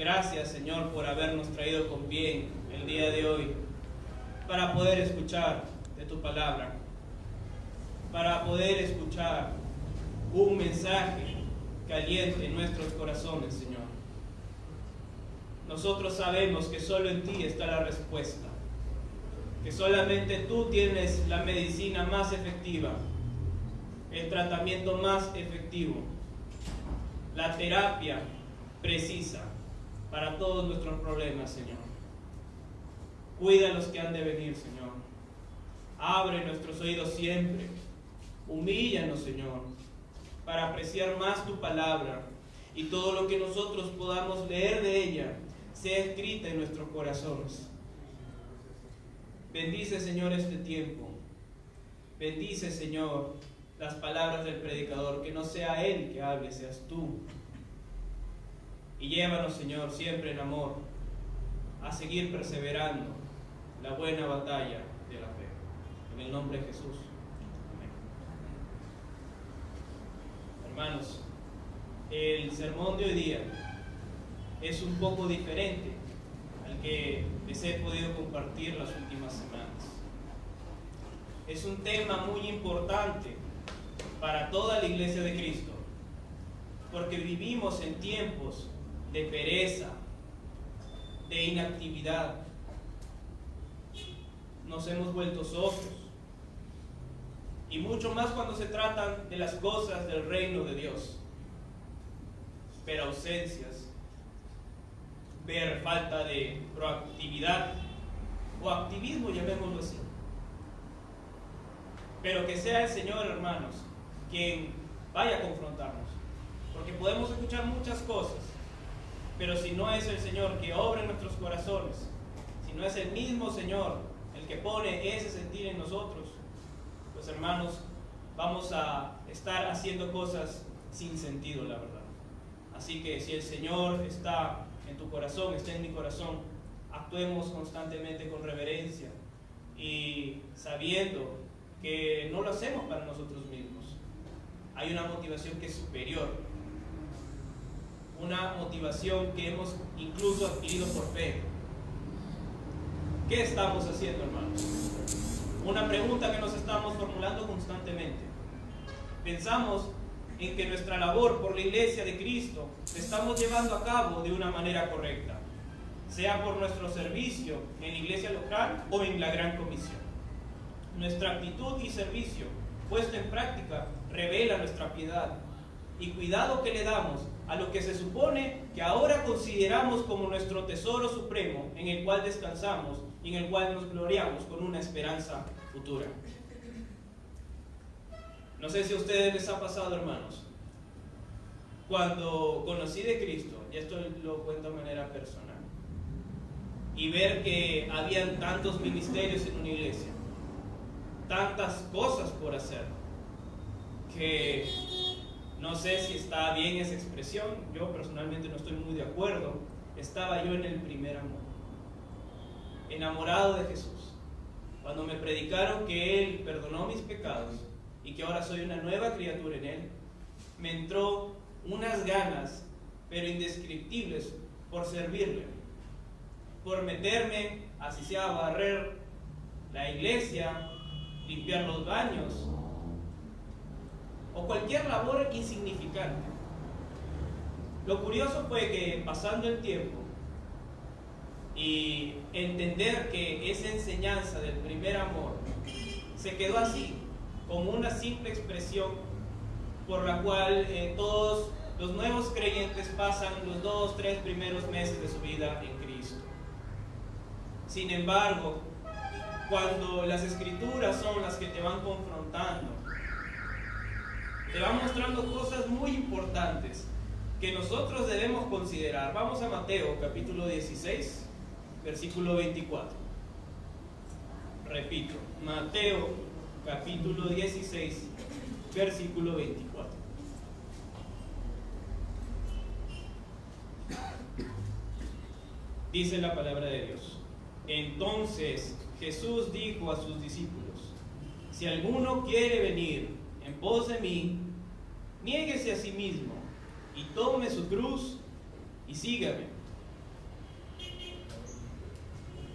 Gracias, Señor, por habernos traído con bien el día de hoy para poder escuchar de tu palabra, para poder escuchar un mensaje que aliente nuestros corazones, Señor. Nosotros sabemos que solo en ti está la respuesta, que solamente tú tienes la medicina más efectiva, el tratamiento más efectivo, la terapia precisa para todos nuestros problemas, Señor. Cuida a los que han de venir, Señor. Abre nuestros oídos siempre. Humíllanos, Señor, para apreciar más tu palabra y todo lo que nosotros podamos leer de ella sea escrita en nuestros corazones. Bendice, Señor, este tiempo. Bendice, Señor, las palabras del predicador, que no sea él que hable, seas tú. Y llévanos, Señor, siempre en amor, a seguir perseverando la buena batalla de la fe. En el nombre de Jesús. Amén. Hermanos, el sermón de hoy día es un poco diferente al que les he podido compartir las últimas semanas. Es un tema muy importante para toda la Iglesia de Cristo, porque vivimos en tiempos de pereza, de inactividad. Nos hemos vuelto socios, y mucho más cuando se tratan de las cosas del reino de Dios. Ver ausencias, ver falta de proactividad o activismo, llamémoslo así. Pero que sea el Señor, hermanos, quien vaya a confrontarnos, porque podemos escuchar muchas cosas, pero si no es el Señor que obra en nuestros corazones, si no es el mismo Señor el que pone ese sentir en nosotros, pues, hermanos, vamos a estar haciendo cosas sin sentido, la verdad. Así que si el Señor está en tu corazón, está en mi corazón, actuemos constantemente con reverencia y sabiendo que no lo hacemos para nosotros mismos. Hay una motivación que es superior, una motivación que hemos incluso adquirido por fe. ¿Qué estamos haciendo, hermanos? Una pregunta que nos estamos formulando constantemente. Pensamos en que nuestra labor por la Iglesia de Cristo la estamos llevando a cabo de una manera correcta, sea por nuestro servicio en la iglesia local o en la Gran Comisión. Nuestra actitud y servicio puesto en práctica revela nuestra piedad y cuidado que le damos a lo que se supone que ahora consideramos como nuestro tesoro supremo, en el cual descansamos y en el cual nos gloriamos con una esperanza futura. No sé si a ustedes les ha pasado, hermanos, cuando conocí de Cristo, y esto lo cuento de manera personal, y ver que habían tantos ministerios en una iglesia, tantas cosas por hacer, que no sé si está bien esa expresión, yo personalmente no estoy muy de acuerdo. Estaba yo en el primer amor, enamorado de Jesús. Cuando me predicaron que Él perdonó mis pecados y que ahora soy una nueva criatura en Él, me entró unas ganas, pero indescriptibles, por servirle, por meterme, así sea, a barrer la iglesia, limpiar los baños, o cualquier labor insignificante. Lo curioso fue que, pasando el tiempo y entender que esa enseñanza del primer amor se quedó así, como una simple expresión por la cual todos los nuevos creyentes pasan los 2-3 primeros meses de su vida en Cristo. Sin embargo, cuando las Escrituras son las que te van confrontando, te van mostrando cosas muy importantes que nosotros debemos considerar. Vamos a Mateo capítulo 16, versículo 24. Repito, Mateo capítulo 16, versículo 24. Dice la palabra de Dios: entonces Jesús dijo a sus discípulos: si alguno quiere venir en pos de mí, niéguese a sí mismo y tome su cruz y sígame.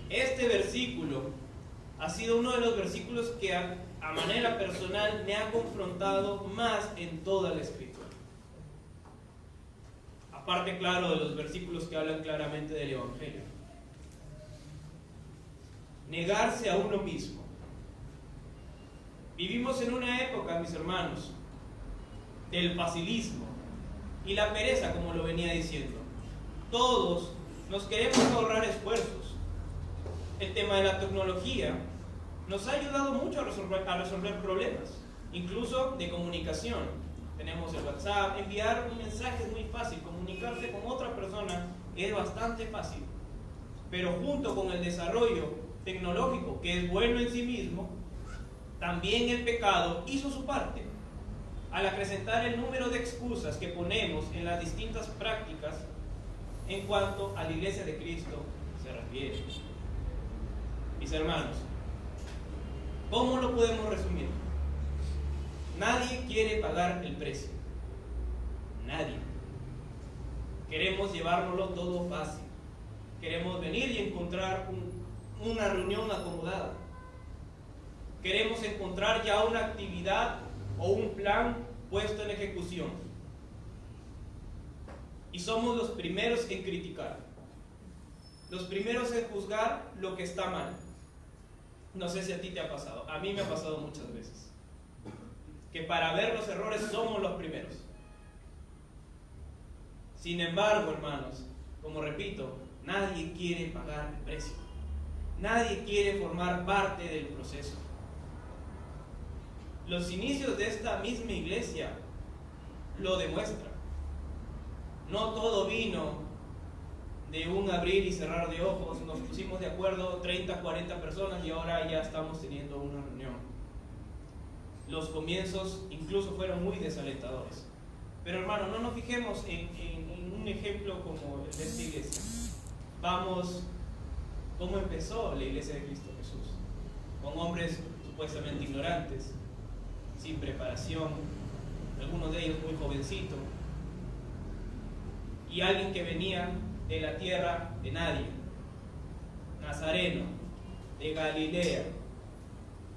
Este versículo ha sido uno de los versículos que a manera personal me ha confrontado más en toda la Escritura. Aparte, claro, de los versículos que hablan claramente del Evangelio. Negarse a uno mismo. Vivimos en una época, mis hermanos, del facilismo y la pereza, como lo venía diciendo. Todos nos queremos ahorrar esfuerzos. El tema de la tecnología nos ha ayudado mucho a resolver problemas, incluso de comunicación. Tenemos el WhatsApp, enviar un mensaje es muy fácil, comunicarse con otra persona es bastante fácil. Pero junto con el desarrollo tecnológico, que es bueno en sí mismo, también el pecado hizo su parte al acrecentar el número de excusas que ponemos en las distintas prácticas en cuanto a la Iglesia de Cristo se refiere. Mis hermanos, ¿cómo lo podemos resumir? Nadie quiere pagar el precio. Nadie. Queremos llevárnoslo todo fácil. Queremos venir y encontrar una reunión acomodada. Queremos encontrar ya una actividad o un plan puesto en ejecución. Y somos los primeros en criticar. Los primeros en juzgar lo que está mal. No sé si a ti te ha pasado. A mí me ha pasado muchas veces. Que para ver los errores somos los primeros. Sin embargo, hermanos, como repito, nadie quiere pagar el precio. Nadie quiere formar parte del proceso. Los inicios de esta misma iglesia lo demuestran. No todo vino de un abrir y cerrar de ojos. Nos pusimos de acuerdo 30, 40 personas y ahora ya estamos teniendo una reunión. Los comienzos incluso fueron muy desalentadores. Pero hermano, no nos fijemos en un ejemplo como el de esta iglesia. Vamos, ¿cómo empezó la iglesia de Cristo Jesús? Con hombres supuestamente ignorantes, sin preparación, algunos de ellos muy jovencitos, y alguien que venía de la tierra de nadie, Nazareno, de Galilea.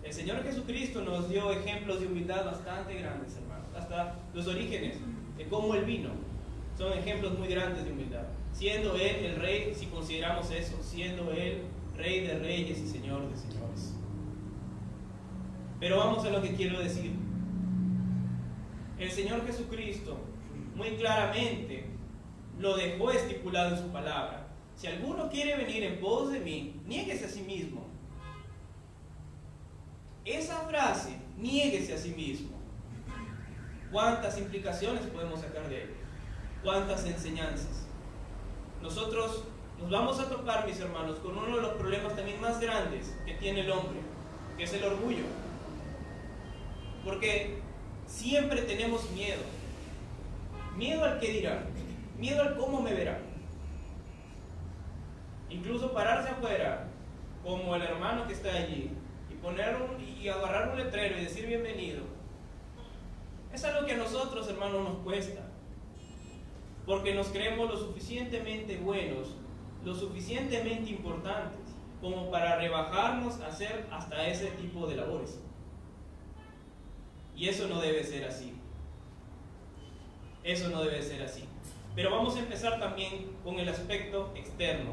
El Señor Jesucristo nos dio ejemplos de humildad bastante grandes, hermanos. Hasta los orígenes de cómo Él vino son ejemplos muy grandes de humildad. Siendo Él el Rey, si consideramos eso, siendo Él Rey de reyes y Señor de señores. Pero vamos a lo que quiero decir. El Señor Jesucristo muy claramente lo dejó estipulado en su palabra. Si alguno quiere venir en pos de mí, niéguese a sí mismo. Esa frase, niéguese a sí mismo. ¿Cuántas implicaciones podemos sacar de él? ¿Cuántas enseñanzas? Nosotros nos vamos a topar, mis hermanos, con uno de los problemas también más grandes que tiene el hombre, que es el orgullo. Porque siempre tenemos miedo. Miedo al qué dirán, miedo al cómo me verán. Incluso pararse afuera, como el hermano que está allí, y agarrar un letrero y decir bienvenido, es algo que a nosotros, hermanos, nos cuesta, porque nos creemos lo suficientemente buenos, lo suficientemente importantes, como para rebajarnos a hacer hasta ese tipo de labores. Y eso no debe ser así. Eso no debe ser así. Pero vamos a empezar también con el aspecto externo,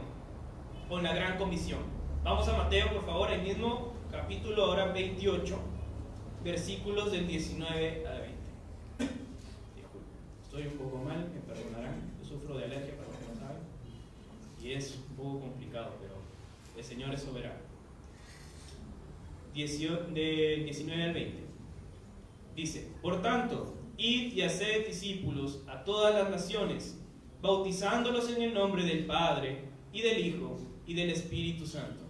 con la gran comisión. Vamos a Mateo, por favor, el mismo capítulo ahora 28, versículos del 19 al 20. Disculpe, estoy un poco mal, me perdonarán. Yo sufro de alergia, para los que no saben, y es un poco complicado, pero el Señor es soberano. Del 19 al 20. Dice: por tanto, id y haced discípulos a todas las naciones, bautizándolos en el nombre del Padre, y del Hijo, y del Espíritu Santo,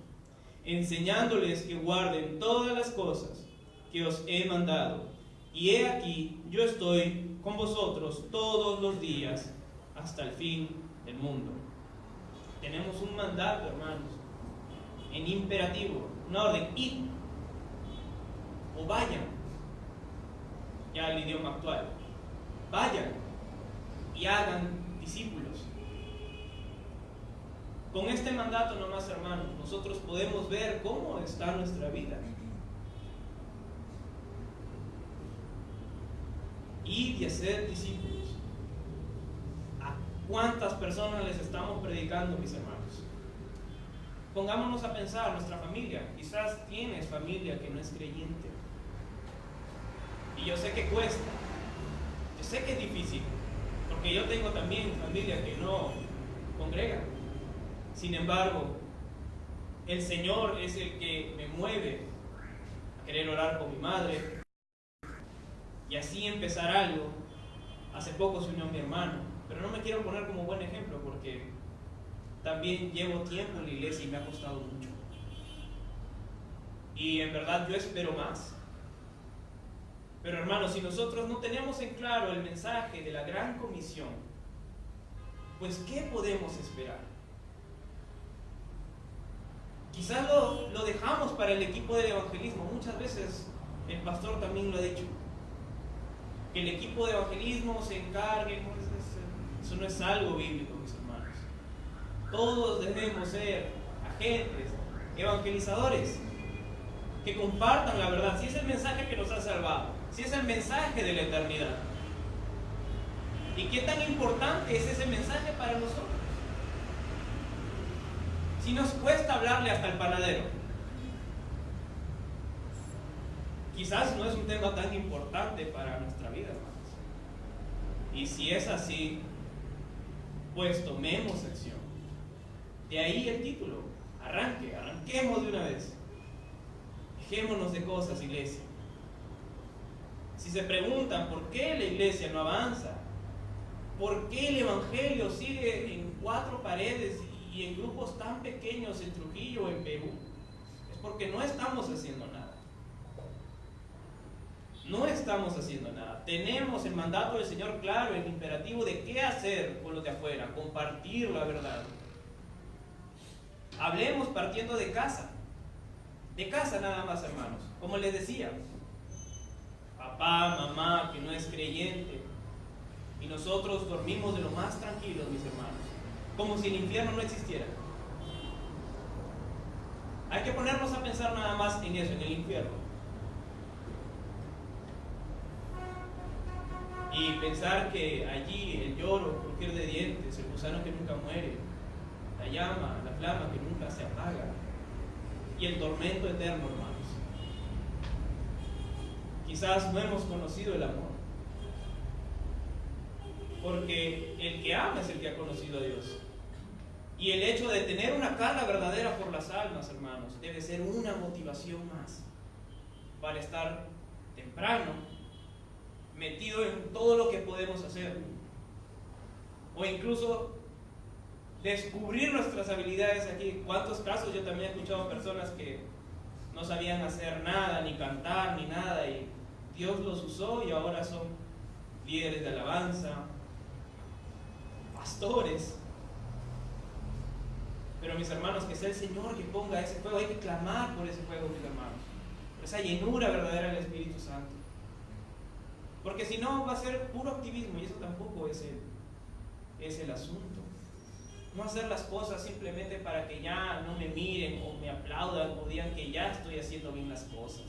enseñándoles que guarden todas las cosas que os he mandado. Y he aquí, yo estoy con vosotros todos los días, hasta el fin del mundo. Tenemos un mandato, hermanos, en imperativo, una orden: id, o vayan. Ya el idioma actual, vayan y hagan discípulos. Con este mandato nomás, hermanos, nosotros podemos ver cómo está nuestra vida. Ir y hacer discípulos. ¿A cuántas personas les estamos predicando, mis hermanos? Pongámonos a pensar, nuestra familia. Quizás tienes familia que no es creyente. Y yo sé que cuesta. Yo sé que es difícil. Porque yo tengo también familia que no congrega. Sin embargo, el Señor es el que me mueve a querer orar con mi madre y así empezar algo. Hace poco se unió mi hermano, pero no me quiero poner como buen ejemplo porque también llevo tiempo en la iglesia y me ha costado mucho. Y en verdad yo espero más. Pero hermanos, si nosotros no tenemos en claro el mensaje de la gran comisión, pues ¿qué podemos esperar? Quizás lo dejamos para el equipo del evangelismo. Muchas veces el pastor también lo ha dicho. Que el equipo de evangelismo se encargue. Eso no es algo bíblico, mis hermanos. Todos debemos ser agentes, evangelizadores, que compartan la verdad. Si es el mensaje que nos ha salvado, si es el mensaje de la eternidad. ¿Y qué tan importante es ese mensaje para nosotros? Si nos cuesta hablarle hasta el panadero, quizás no es un tema tan importante para nuestra vida, hermanos. Y si es así, pues tomemos acción. De ahí el título, arranquemos de una vez. Dejémonos de cosas, iglesia. Si se preguntan por qué la iglesia no avanza, por qué el evangelio sigue en 4 paredes y en grupos tan pequeños en Trujillo o en Perú, es porque no estamos haciendo nada. No estamos haciendo nada. Tenemos el mandato del Señor claro, el imperativo de qué hacer con los de afuera, compartir la verdad. Hablemos partiendo de casa. De casa nada más, hermanos. Como les decía, papá, mamá que no es creyente, y nosotros dormimos de lo más tranquilos, mis hermanos, como si el infierno no existiera. Hay que ponernos a pensar nada más en eso, en el infierno. Y pensar que allí el lloro, crujir de dientes, el gusano que nunca muere, la llama, la flama que nunca se apaga, y el tormento eterno, hermanos. Quizás no hemos conocido el amor, porque el que ama es el que ha conocido a Dios. Y el hecho de tener una carga verdadera por las almas, hermanos, debe ser una motivación más para estar temprano metido en todo lo que podemos hacer, o incluso descubrir nuestras habilidades aquí. ¿Cuántos casos yo también he escuchado personas que no sabían hacer nada, ni cantar, ni nada, y Dios los usó y ahora son líderes de alabanza, pastores? Pero mis hermanos, que sea el Señor que ponga ese fuego. Hay que clamar por ese fuego, mis hermanos, por esa llenura verdadera del Espíritu Santo, porque si no va a ser puro activismo, y eso tampoco es el asunto. No hacer las cosas simplemente para que ya no me miren o me aplaudan o digan que ya estoy haciendo bien las cosas,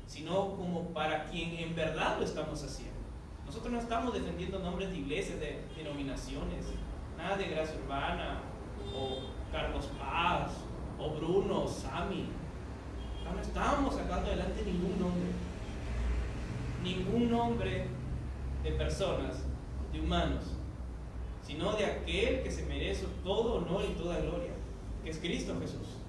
sino como para quien en verdad lo estamos haciendo. Nosotros no estamos defendiendo nombres de iglesias, de denominaciones, nada de Gracia Urbana o Carlos Paz o Bruno, Sami. No estamos sacando adelante ningún nombre de personas, de humanos, sino de aquel que se merece todo honor y toda gloria, que es Cristo Jesús.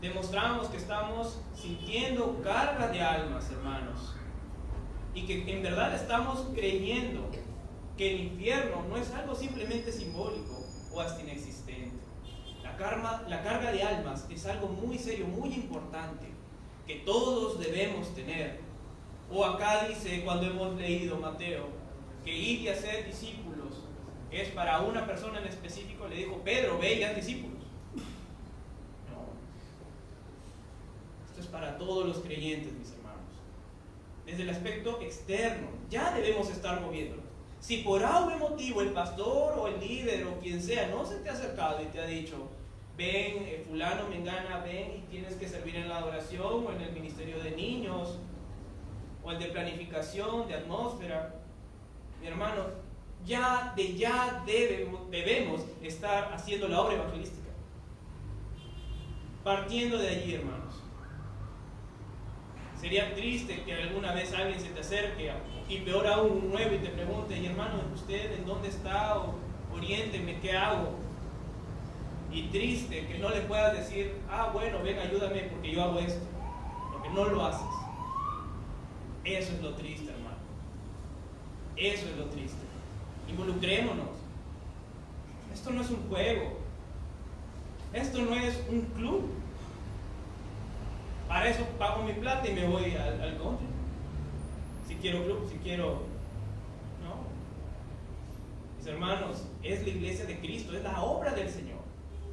Demostramos que estamos sintiendo carga de almas, hermanos, y que en verdad estamos creyendo que el infierno no es algo simplemente simbólico o hasta inexistente. La carga de almas es algo muy serio, muy importante, que todos debemos tener. O acá dice, cuando hemos leído Mateo, que ir y hacer discípulos es para una persona en específico. Le dijo Pedro, ve y haz discípulos. No, esto es para todos los creyentes, mis hermanos. Desde el aspecto externo, ya debemos estar moviéndonos. Si por algún motivo el pastor o el líder o quien sea no se te ha acercado y te ha dicho, ven, fulano, mengana, ven y tienes que servir en la adoración o en el ministerio de niños o el de planificación, de atmósfera, mi hermano, ya debemos estar haciendo la obra evangelística. Partiendo de allí, hermanos. Sería triste que alguna vez alguien se te acerque y peor aún un nuevo y te pregunte, y hermano, ¿usted en dónde está? O oriénteme, ¿qué hago? Y triste que no le puedas decir, bueno, ven, ayúdame porque yo hago esto, porque no lo haces. Eso es lo triste, hermano. Eso es lo triste. Involucrémonos. Esto no es un juego. Esto no es un club. Para eso pago mi plata y me voy al country. Si quiero club, si quiero... No. Mis hermanos, es la iglesia de Cristo, es la obra del Señor.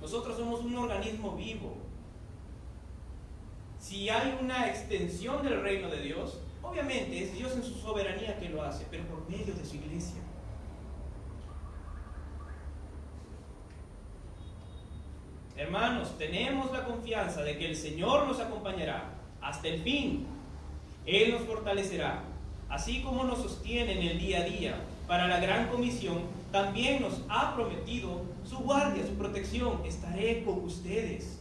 Nosotros somos un organismo vivo. Si hay una extensión del reino de Dios, obviamente es Dios en su soberanía que lo hace, pero por medio de su iglesia. Hermanos, tenemos la confianza de que el Señor nos acompañará hasta el fin. Él nos fortalecerá, así como nos sostiene en el día a día para la gran comisión. También nos ha prometido su guardia, su protección. Estaré con ustedes.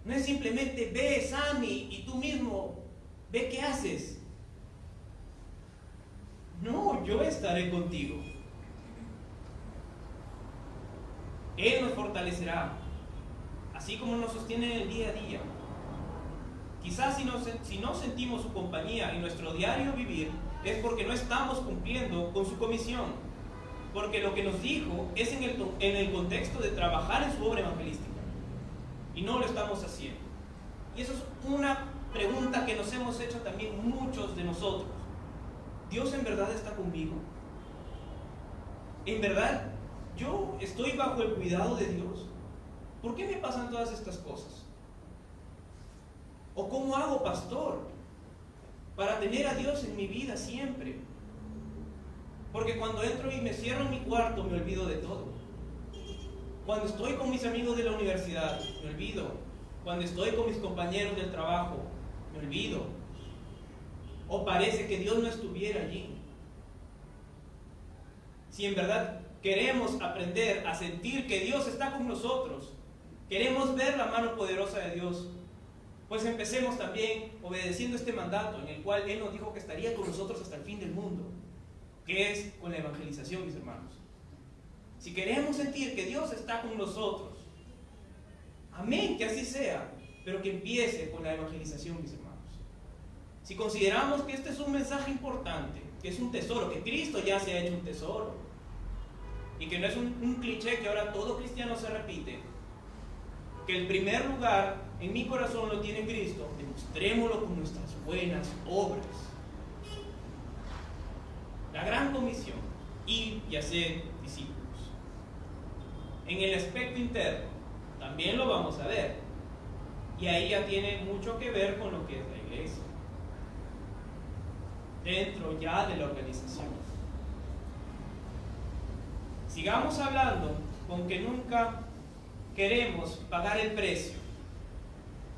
No es simplemente ve, Sammy, y tú mismo ve qué haces. No, yo estaré contigo. Él nos fortalecerá, así como nos sostiene en el día a día. Quizás si no sentimos su compañía en nuestro diario vivir, es porque no estamos cumpliendo con su comisión. Porque lo que nos dijo es en el contexto de trabajar en su obra evangelística. Y no lo estamos haciendo. Y eso es una pregunta que nos hemos hecho también muchos de nosotros. ¿Dios en verdad está conmigo? ¿En verdad yo estoy bajo el cuidado de Dios? ¿Por qué me pasan todas estas cosas? ¿O cómo hago, pastor, para tener a Dios en mi vida siempre? Porque cuando entro y me cierro en mi cuarto me olvido de todo. Cuando estoy con mis amigos de la universidad me olvido. Cuando estoy con mis compañeros del trabajo me olvido. O parece que Dios no estuviera allí. Si en verdad queremos aprender a sentir que Dios está con nosotros, queremos ver la mano poderosa de Dios, pues empecemos también obedeciendo este mandato en el cual Él nos dijo que estaría con nosotros hasta el fin del mundo, que es con la evangelización, mis hermanos. Si queremos sentir que Dios está con nosotros, amén, que así sea, pero que empiece con la evangelización, mis hermanos. Si consideramos que este es un mensaje importante, que es un tesoro, que Cristo ya se ha hecho un tesoro, y que no es un cliché que ahora todo cristiano se repite, que el primer lugar en mi corazón lo tiene Cristo, demostrémoslo con nuestras buenas obras. La gran comisión, ir y hacer discípulos. En el aspecto interno, también lo vamos a ver, y ahí ya tiene mucho que ver con lo que es la iglesia, dentro ya de la organización. Sigamos hablando con que nunca queremos pagar el precio.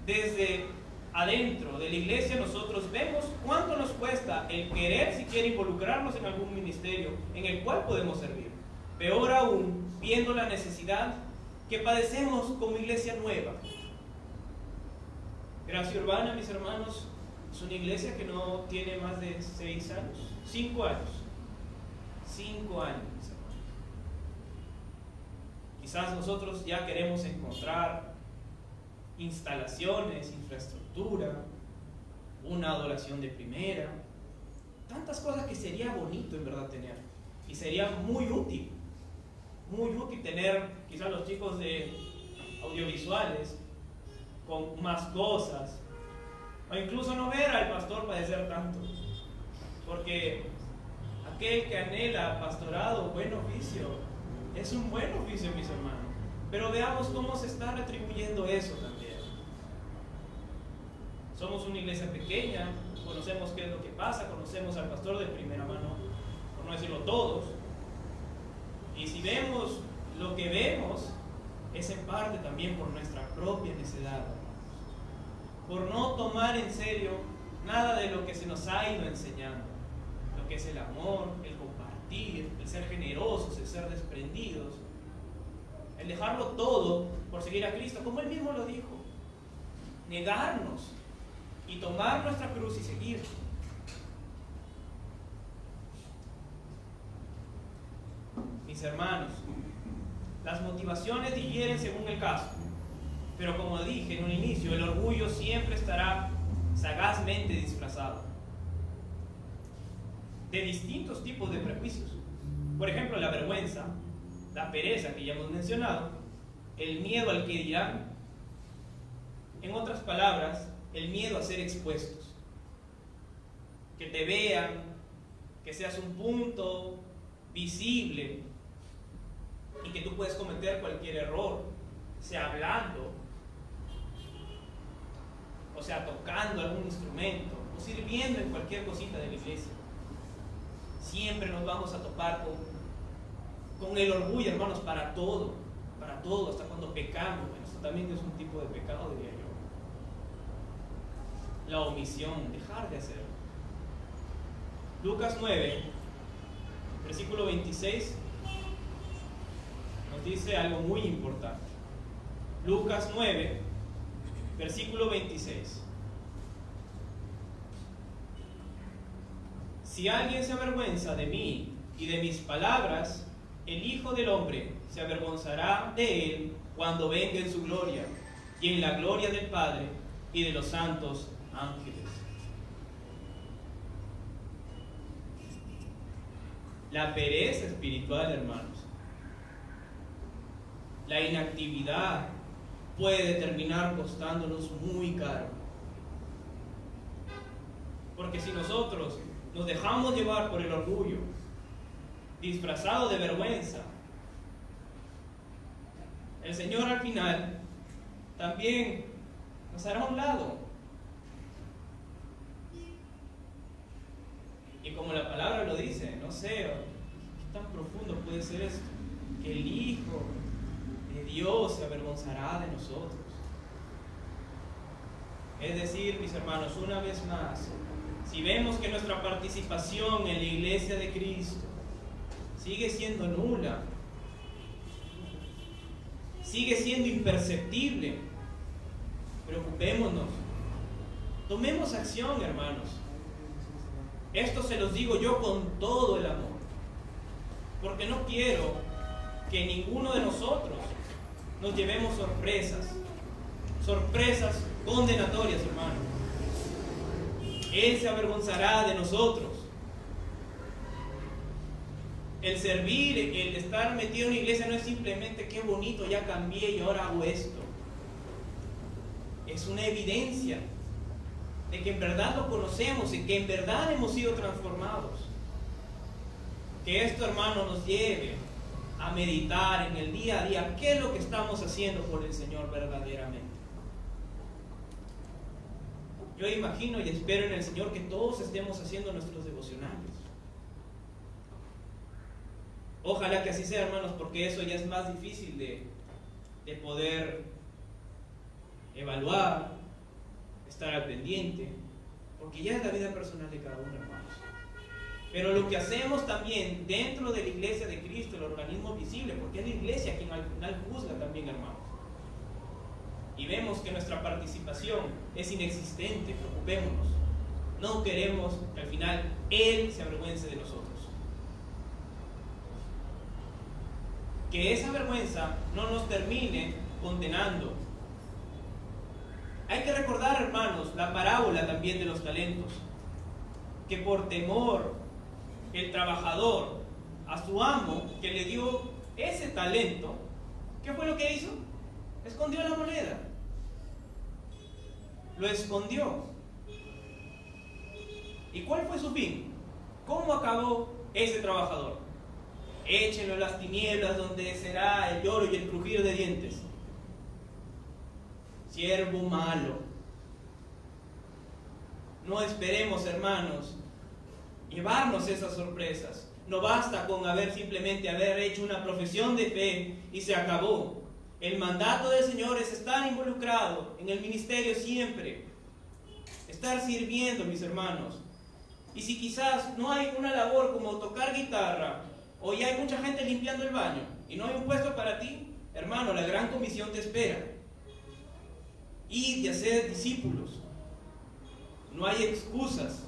Desde adentro de la iglesia nosotros vemos cuánto nos cuesta el querer siquiera involucrarnos en algún ministerio en el cual podemos servir. Peor aún, viendo la necesidad que padecemos como iglesia nueva. Gracia Urbana, mis hermanos, es una iglesia que no tiene más de 6 años, 5 años. 5 años, mis hermanos. Quizás nosotros ya queremos encontrar instalaciones, infraestructura, una adoración de primera, tantas cosas que sería bonito en verdad tener, y sería muy útil tener quizás los chicos de audiovisuales con más cosas, o incluso no ver al pastor padecer tanto, porque aquel que anhela pastorado, buen oficio, es un buen oficio, mis hermanos, pero veamos cómo se está retribuyendo eso también. Somos una iglesia pequeña, conocemos qué es lo que pasa, conocemos al pastor de primera mano, todos. Y si vemos lo que vemos, es en parte también por nuestra propia necedad, por no tomar en serio nada de lo que se nos ha ido enseñando, lo que es el amor, el compartir, el ser generosos, el ser desprendidos, el dejarlo todo por seguir a Cristo, como Él mismo lo dijo, negarnos y tomar nuestra cruz y seguir. Mis hermanos, las motivaciones difieren según el caso, pero como dije en un inicio, el orgullo siempre estará sagazmente disfrazado de distintos tipos de prejuicios. Por ejemplo, la vergüenza, la pereza que ya hemos mencionado, el miedo al que dirán. En otras palabras, el miedo a ser expuestos, que te vean, que seas un punto visible y que tú puedes cometer cualquier error, sea hablando, o sea tocando algún instrumento, o sirviendo en cualquier cosita de la iglesia. Siempre nos vamos a topar con el orgullo, hermanos, para todo, hasta cuando pecamos. Esto también es un tipo de pecado, diría yo. La omisión, dejar de hacerlo. Lucas 9, versículo 26, nos dice algo muy importante. Lucas 9, versículo 26. Si alguien se avergüenza de mí y de mis palabras, el Hijo del Hombre se avergonzará de él cuando venga en su gloria y en la gloria del Padre y de los santos ángeles. La pereza espiritual, hermanos, la inactividad puede terminar costándonos muy caro. Porque si nosotros nos dejamos llevar por el orgullo, disfrazado de vergüenza, el Señor al final también nos hará a un lado. Y como la palabra lo dice, no sé, ¿qué tan profundo puede ser esto? Que el Hijo de Dios se avergonzará de nosotros. Es decir, mis hermanos, una vez más, si vemos que nuestra participación en la iglesia de Cristo sigue siendo nula, sigue siendo imperceptible, preocupémonos, tomemos acción, hermanos. Esto se los digo yo con todo el amor, porque no quiero que ninguno de nosotros nos llevemos sorpresas condenatorias, hermanos. Él se avergonzará de nosotros. El servir, el estar metido en la iglesia no es simplemente qué bonito, ya cambié y ahora hago esto. Es una evidencia de que en verdad lo conocemos y que en verdad hemos sido transformados. Que esto, hermano, nos lleve a meditar en el día a día qué es lo que estamos haciendo por el Señor verdaderamente. Yo imagino y espero en el Señor que todos estemos haciendo nuestros devocionales. Ojalá que así sea, hermanos, porque eso ya es más difícil de poder evaluar, estar al pendiente, porque ya es la vida personal de cada uno, hermanos. Pero lo que hacemos también dentro de la iglesia de Cristo, el organismo visible, porque es la iglesia quien al final juzga también, hermanos. Y vemos que nuestra participación es inexistente, preocupémonos. No queremos que al final Él se avergüence de nosotros. Que esa vergüenza no nos termine condenando. Hay que recordar, hermanos, la parábola también de los talentos. Que por temor, el trabajador a su amo que le dio ese talento, ¿qué fue lo que hizo? Escondió la moneda. Lo escondió. ¿Y cuál fue su fin? ¿Cómo acabó ese trabajador? Échenlo en las tinieblas donde será el lloro y el crujir de dientes. Siervo malo. No esperemos, hermanos, llevarnos esas sorpresas. No basta con simplemente haber hecho una profesión de fe y se acabó. El mandato del Señor es estar involucrado en el ministerio siempre. Estar sirviendo, mis hermanos. Y si quizás no hay una labor como tocar guitarra, o ya hay mucha gente limpiando el baño, y no hay un puesto para ti, hermano, la gran comisión te espera. Y de hacer discípulos. No hay excusas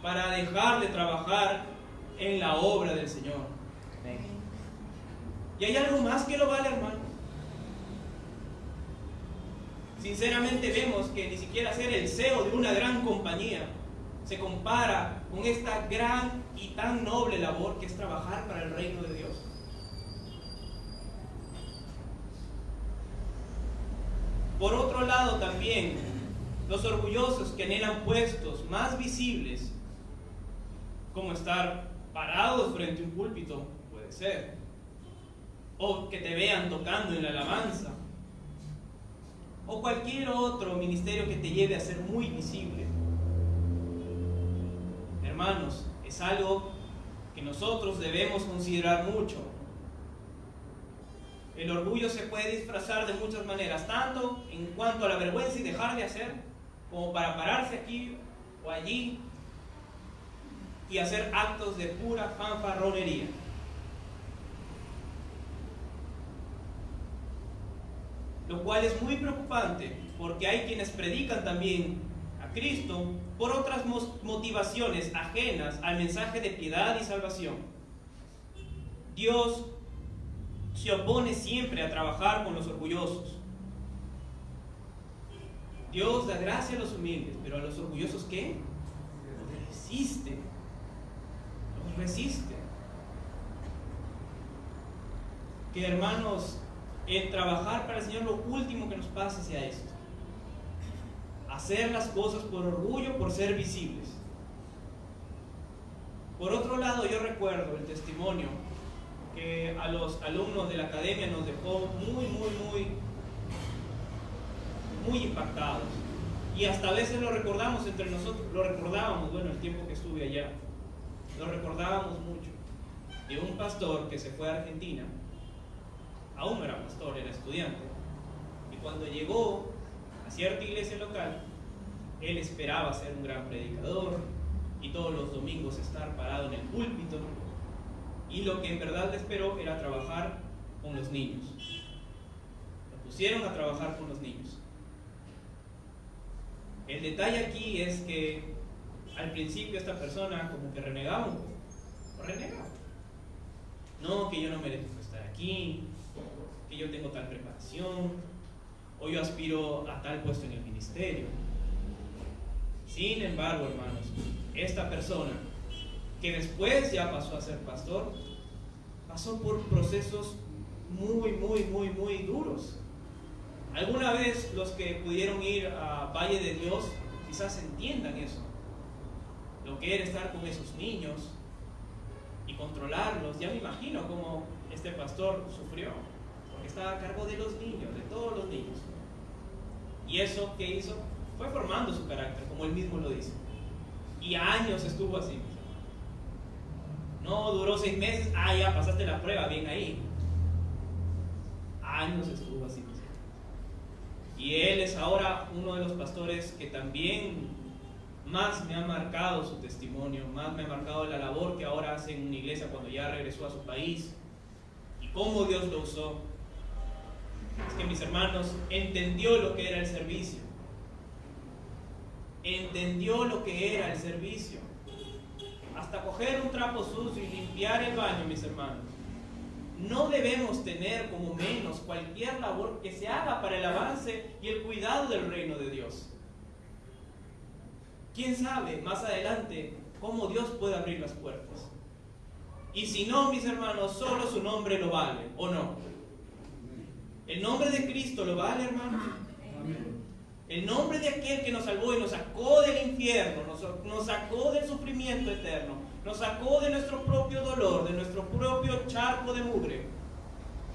para dejar de trabajar en la obra del Señor. ¿Y hay algo más que lo vale, hermano? Sinceramente vemos que ni siquiera ser el CEO de una gran compañía se compara con esta gran y tan noble labor que es trabajar para el reino de Dios. Por otro lado también, los orgullosos que anhelan puestos más visibles, como estar parados frente a un púlpito, puede ser, o que te vean tocando en la alabanza, o cualquier otro ministerio que te lleve a ser muy visible. Hermanos, es algo que nosotros debemos considerar mucho. El orgullo se puede disfrazar de muchas maneras, tanto en cuanto a la vergüenza y dejar de hacer, como para pararse aquí o allí y hacer actos de pura fanfarronería. Lo cual es muy preocupante, porque hay quienes predican también a Cristo por otras motivaciones ajenas al mensaje de piedad y salvación. Dios se opone siempre a trabajar con los orgullosos. Dios da gracia a los humildes, pero a los orgullosos, ¿qué? Los resiste. Los resiste. Que, hermanos, el trabajar para el Señor, lo último que nos pasa sea esto: hacer las cosas por orgullo, por ser visibles. Por otro lado, yo recuerdo el testimonio que a los alumnos de la academia nos dejó muy impactados, y hasta a veces lo recordamos entre nosotros. Lo recordábamos, bueno, el tiempo que estuve allá, lo recordábamos mucho, de un pastor que se fue a Argentina. Aún no era pastor, era estudiante, y cuando llegó a cierta iglesia local, él esperaba ser un gran predicador y todos los domingos estar parado en el púlpito, y lo que en verdad le esperó era trabajar con los niños. Lo pusieron a trabajar con los niños. El detalle aquí es que al principio esta persona como que renegaba un poco, renegaba. No, que yo no merezco estar aquí, que yo tengo tal preparación, o yo aspiro a tal puesto en el ministerio. Sin embargo, hermanos, esta persona, que después ya pasó a ser pastor, pasó por procesos muy duros. Alguna vez los que pudieron ir a Valle de Dios quizás entiendan eso, lo que era estar con esos niños y controlarlos. Ya me imagino cómo este pastor sufrió, porque estaba a cargo de los niños, de todos los niños. Y eso que hizo fue formando su carácter, como él mismo lo dice. Y años estuvo así. No duró 6 meses, ya pasaste la prueba, bien ahí. Años estuvo así. Y él es ahora uno de los pastores que también más me ha marcado su testimonio, más me ha marcado la labor que ahora hace en una iglesia cuando ya regresó a su país y cómo Dios lo usó. Es que, mis hermanos, entendió lo que era el servicio. Entendió lo que era el servicio. Hasta coger un trapo sucio y limpiar el baño, mis hermanos. No debemos tener como menos cualquier labor que se haga para el avance y el cuidado del reino de Dios. ¿Quién sabe más adelante cómo Dios puede abrir las puertas? Y si no, mis hermanos, solo su nombre lo vale, ¿o no? ¿El nombre de Cristo lo vale, hermanos? El nombre de aquel que nos salvó y nos sacó del infierno, nos sacó del sufrimiento eterno, nos sacó de nuestro propio dolor, de nuestro propio charco de mugre,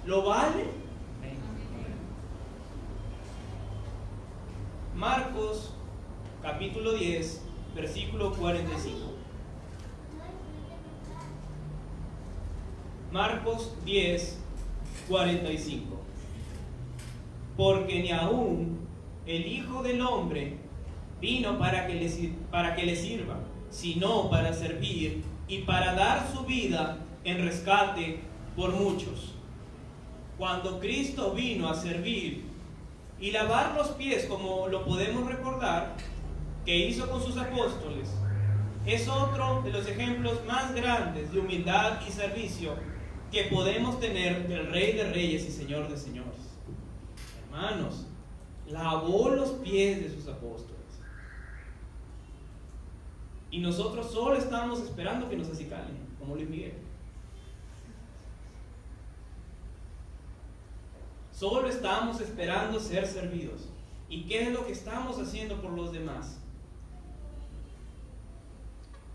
¿lo vale? Marcos capítulo 10, versículo 45. Marcos 10, 45. Porque ni aún el Hijo del Hombre vino para que le sirva, sino para servir y para dar su vida en rescate por muchos. Cuando Cristo vino a servir y lavar los pies, como lo podemos recordar, que hizo con sus apóstoles, es otro de los ejemplos más grandes de humildad y servicio que podemos tener del Rey de Reyes y Señor de Señores. Hermanos, lavó los pies de sus apóstoles. Y nosotros solo estamos esperando que nos acicalen, como Luis Miguel. Solo estamos esperando ser servidos. ¿Y qué es lo que estamos haciendo por los demás?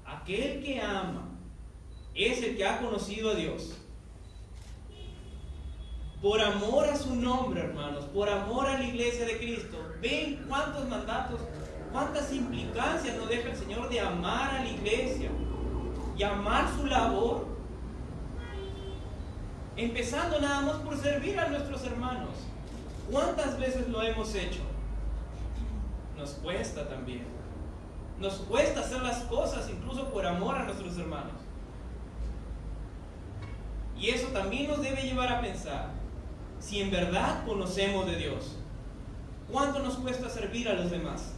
Aquel que ama es el que ha conocido a Dios. Por amor a su nombre, hermanos, por amor a la iglesia de Cristo, ven cuántos mandatos, cuántas implicancias nos deja el Señor de amar a la iglesia y amar su labor. Empezando nada más por servir a nuestros hermanos. ¿Cuántas veces lo hemos hecho? Nos cuesta también. Nos cuesta hacer las cosas incluso por amor a nuestros hermanos. Y eso también nos debe llevar a pensar, si en verdad conocemos de Dios, ¿cuánto nos cuesta servir a los demás?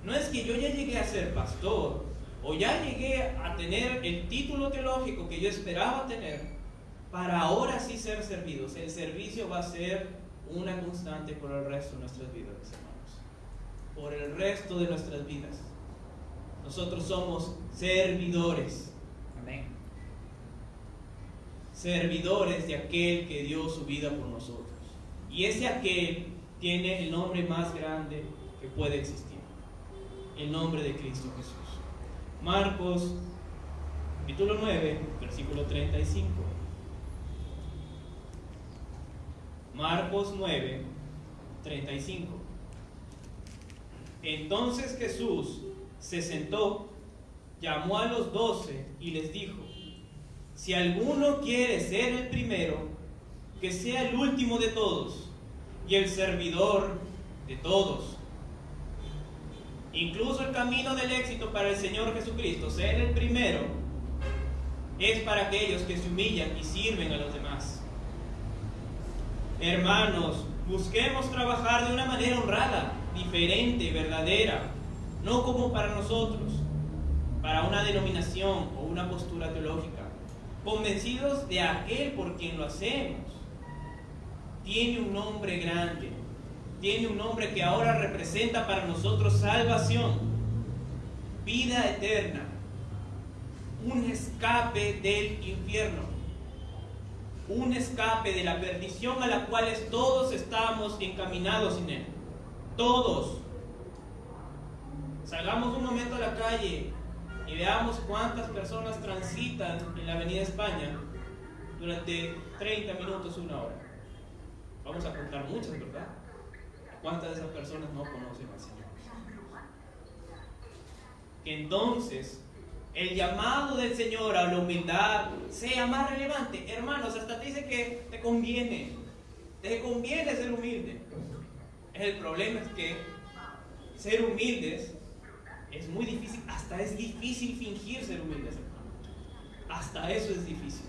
No es que yo ya llegué a ser pastor, o ya llegué a tener el título teológico que yo esperaba tener, para ahora sí ser servidos. El servicio va a ser una constante por el resto de nuestras vidas, hermanos. Por el resto de nuestras vidas. Nosotros somos servidores. Amén. Servidores de aquel que dio su vida por nosotros. Y ese aquel tiene el nombre más grande que puede existir. El nombre de Cristo Jesús. Marcos, capítulo 9, versículo 35. Marcos 9, 35. Entonces Jesús se sentó, llamó a los 12 y les dijo: si alguno quiere ser el primero, que sea el último de todos y el servidor de todos. Incluso el camino del éxito para el Señor Jesucristo, ser el primero, es para aquellos que se humillan y sirven a los demás. Hermanos, busquemos trabajar de una manera honrada, diferente, verdadera, no como para nosotros, para una denominación o una postura teológica, convencidos de aquel por quien lo hacemos. Tiene un nombre grande, tiene un nombre que ahora representa para nosotros salvación, vida eterna, un escape del infierno, un escape de la perdición a la cual todos estamos encaminados en él. Todos. Salgamos un momento a la calle y veamos cuántas personas transitan en la Avenida España durante 30 minutos, una hora. Vamos a contar muchas, ¿verdad? ¿Cuántas de esas personas no conocen al Señor? Que entonces el llamado del Señor a la humildad sea más relevante. Hermanos, hasta te dice que te conviene ser humilde. El problema es que ser humildes es muy difícil, hasta es difícil fingir ser humildes, hermanos. Hasta eso es difícil.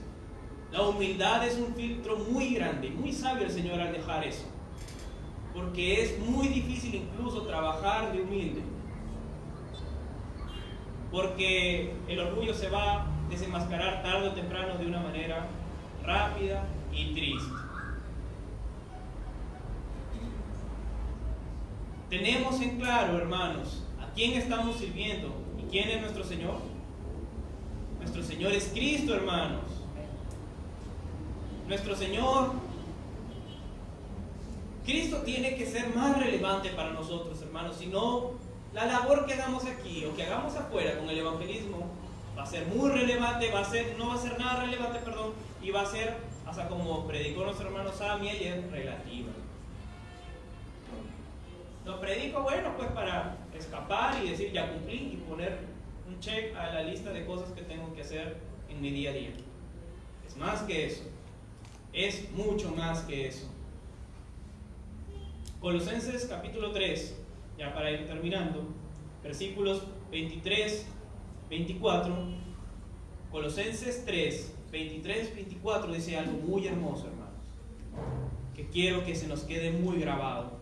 La humildad es un filtro muy grande, muy sabio el Señor al dejar eso, porque es muy difícil incluso trabajar de humilde, porque el orgullo se va a desenmascarar tarde o temprano de una manera rápida y triste. Tenemos en claro, hermanos, a quién estamos sirviendo y quién es nuestro Señor. Nuestro Señor es Cristo, hermanos. Nuestro Señor, Cristo tiene que ser más relevante para nosotros, hermanos. Si no, la labor que hagamos aquí o que hagamos afuera con el evangelismo va a ser muy relevante, no va a ser nada relevante, y va a ser, hasta como predicó nuestro hermano Sammy ayer, relativa. Lo predico, bueno, pues para escapar y decir ya cumplí y poner un check a la lista de cosas que tengo que hacer en mi día a día. Es más que eso. Es mucho más que eso. Colosenses capítulo 3, ya para ir terminando, versículos 23, 24. Colosenses 3, 23, 24 dice algo muy hermoso, hermanos, que quiero que se nos quede muy grabado.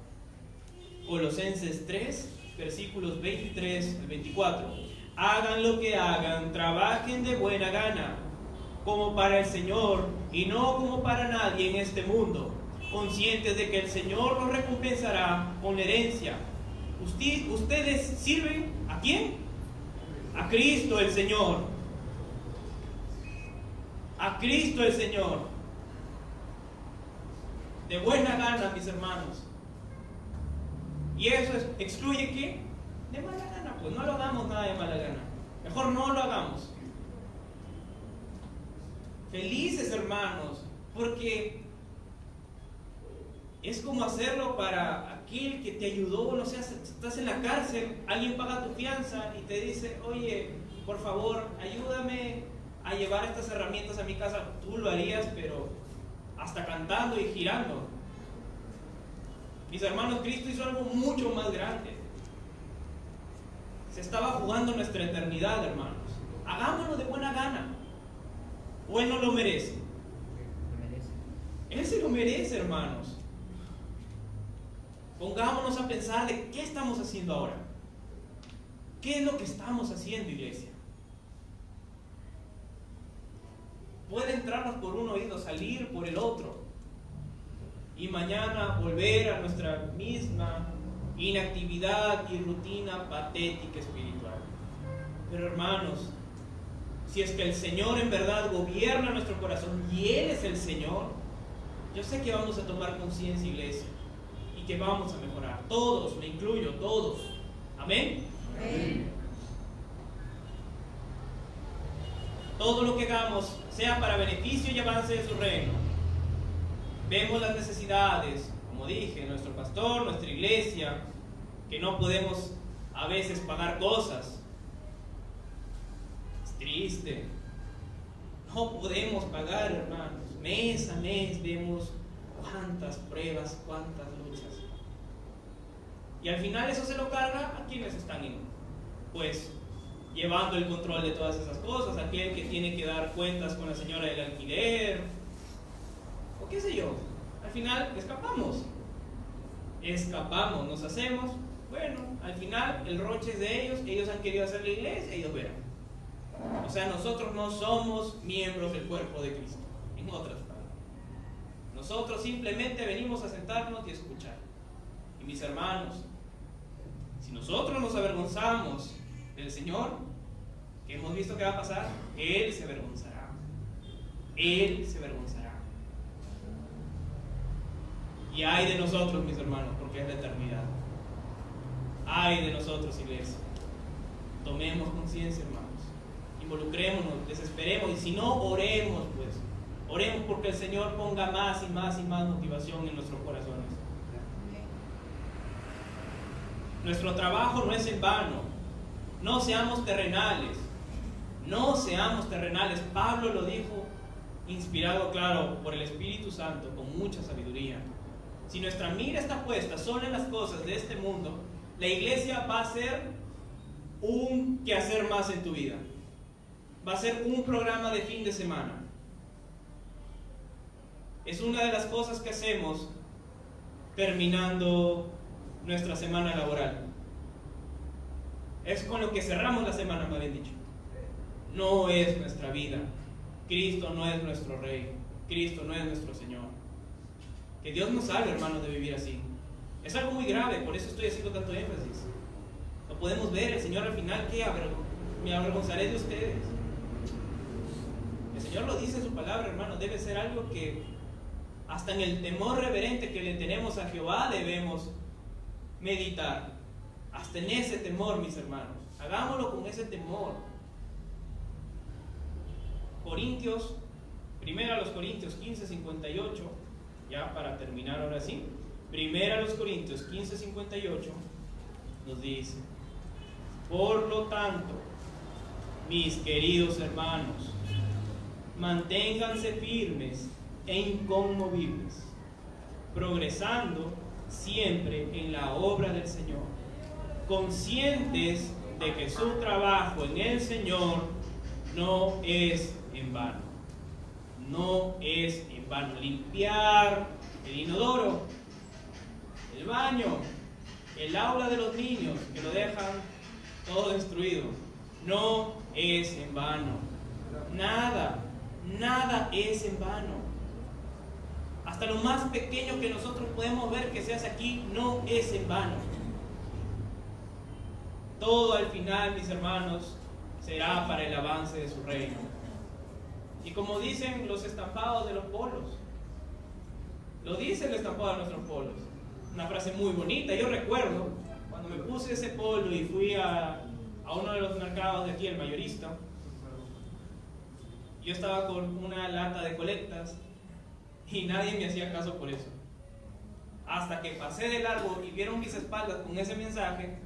Colosenses 3, versículos 23 al 24. Hagan lo que hagan, trabajen de buena gana, como para el Señor y no como para nadie en este mundo, conscientes de que el Señor los recompensará con la herencia. ¿Ustedes sirven a quién? A Cristo el Señor. A Cristo el Señor. De buena gana, mis hermanos. ¿Y eso excluye qué? De mala gana. Pues no lo hagamos nada de mala gana. Mejor no lo hagamos. Felices, hermanos, porque es como hacerlo para aquel que te ayudó. No sé, estás en la cárcel, alguien paga tu fianza y te dice: oye, por favor, ayúdame a llevar estas herramientas a mi casa. Tú lo harías, pero hasta cantando y girando. Mis hermanos, Cristo hizo algo mucho más grande. Se estaba jugando nuestra eternidad, hermanos. Hagámoslo de buena gana. ¿O Él no lo merece? Él se lo merece, hermanos. Pongámonos a pensar de qué estamos haciendo ahora. ¿Qué es lo que estamos haciendo, iglesia? Puede entrarnos por un oído, salir por el otro, y mañana volver a nuestra misma inactividad y rutina patética espiritual. Pero hermanos, si es que el Señor en verdad gobierna nuestro corazón y Él es el Señor, yo sé que vamos a tomar conciencia, iglesia, y que vamos a mejorar. Todos, me incluyo, todos. Amén. Amén. Todo lo que hagamos sea para beneficio y avance de su reino. Vemos las necesidades, como dije, nuestro pastor, nuestra iglesia, que no podemos a veces pagar cosas. Es triste. No podemos pagar, hermanos. Mes a mes vemos cuántas pruebas, cuántas luchas. Y al final eso se lo carga a quienes están pues llevando el control de todas esas cosas, aquel que tiene que dar cuentas con la señora del alquiler, o qué sé yo. Al final escapamos, nos hacemos, bueno, al final el roche es de ellos han querido hacer la iglesia, ellos verán. O sea, nosotros no somos miembros del cuerpo de Cristo, en otras palabras. Nosotros simplemente venimos a sentarnos y escuchar. Y mis hermanos, si nosotros nos avergonzamos del Señor, que hemos visto que va a pasar, Él se avergonzará. Él se avergonzará. Y ay de nosotros, mis hermanos, porque es la eternidad. Ay de nosotros, iglesia. Tomemos conciencia, hermanos. Involucrémonos, desesperemos, y si no, oremos, pues. Oremos porque el Señor ponga más y más y más motivación en nuestros corazones. Nuestro trabajo no es en vano. No seamos terrenales. No seamos terrenales. Pablo lo dijo, inspirado, claro, por el Espíritu Santo, con mucha sabiduría. Si nuestra mira está puesta solo en las cosas de este mundo, la iglesia va a ser un quehacer más en tu vida. Va a ser un programa de fin de semana. Es una de las cosas que hacemos terminando nuestra semana laboral. Es con lo que cerramos la semana, me habían dicho. No es nuestra vida. Cristo no es nuestro Rey. Cristo no es nuestro Señor. Que Dios nos salve, hermanos, de vivir así. Es algo muy grave, por eso estoy haciendo tanto énfasis. Lo podemos ver, el Señor al final, ¿qué? Me avergonzaré de ustedes. El Señor lo dice en su palabra, hermanos. Debe ser algo que hasta en el temor reverente que le tenemos a Jehová debemos meditar. Hasta en ese temor, mis hermanos. Hagámoslo con ese temor. Primera a los Corintios 15:58, ya para terminar ahora sí. Primera a los Corintios 15:58 nos dice: por lo tanto, mis queridos hermanos, manténganse firmes e inconmovibles, progresando siempre en la obra del Señor, conscientes de que su trabajo en el Señor no es en vano. No es en vano. Limpiar el inodoro, el baño, el aula de los niños, que lo dejan todo destruido, no es en vano. Nada es en vano. Hasta lo más pequeño que nosotros podemos ver que se hace aquí no es en vano. Todo al final, mis hermanos, será para el avance de su reino. Y como dicen los estampados de los polos, lo dice el estampado de nuestros polos, una frase muy bonita. Yo recuerdo cuando me puse ese polo y fui a uno de los mercados de aquí, el mayorista. Yo estaba con una lata de colectas y nadie me hacía caso por eso. Hasta que pasé de largo y vieron mis espaldas con ese mensaje,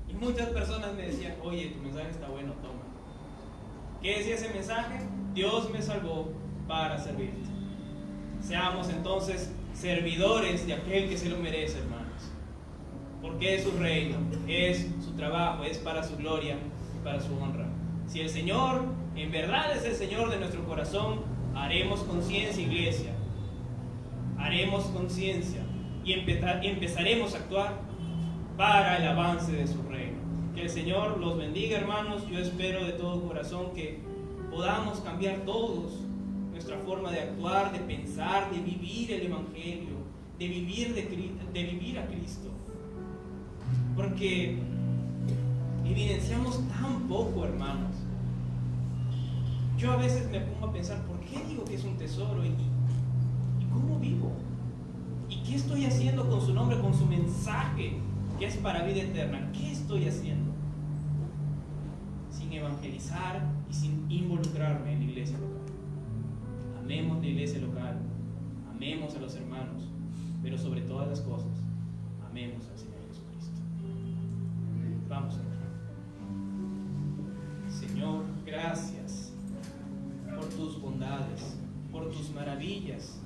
y muchas personas me decían: oye, tu mensaje está bueno, toma. ¿Qué decía ese mensaje? Dios me salvó para servirte. Seamos entonces servidores de aquel que se lo merece, hermanos. Porque es su reino, es su trabajo, es para su gloria y para su honra. Si el Señor en verdad es el Señor de nuestro corazón, haremos conciencia, iglesia. Haremos conciencia y empezaremos a actuar para el avance de su reino. Que el Señor los bendiga, hermanos. Yo espero de todo corazón que podamos cambiar todos nuestra forma de actuar, de pensar, de vivir el Evangelio, de vivir a Cristo. Porque evidenciamos tan poco, hermanos. Yo a veces me pongo a pensar: ¿por qué digo que es un tesoro? ¿Y cómo vivo? ¿Y qué estoy haciendo con su nombre, con su mensaje, que es para vida eterna? ¿Qué estoy haciendo? Sin evangelizar y sin involucrarme en la iglesia local. Amemos la iglesia local, amemos a los hermanos, pero sobre todas las cosas, amemos al Señor Jesucristo. Vamos a orar. Señor, gracias por tus bondades, por tus maravillas,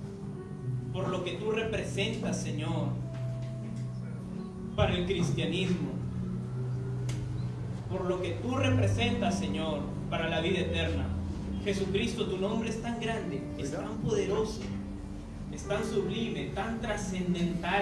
por lo que tú representas, Señor, para el cristianismo, por lo que tú representas, Señor, para la vida eterna. Jesucristo, tu nombre es tan grande, es tan poderoso, es tan sublime, tan trascendental.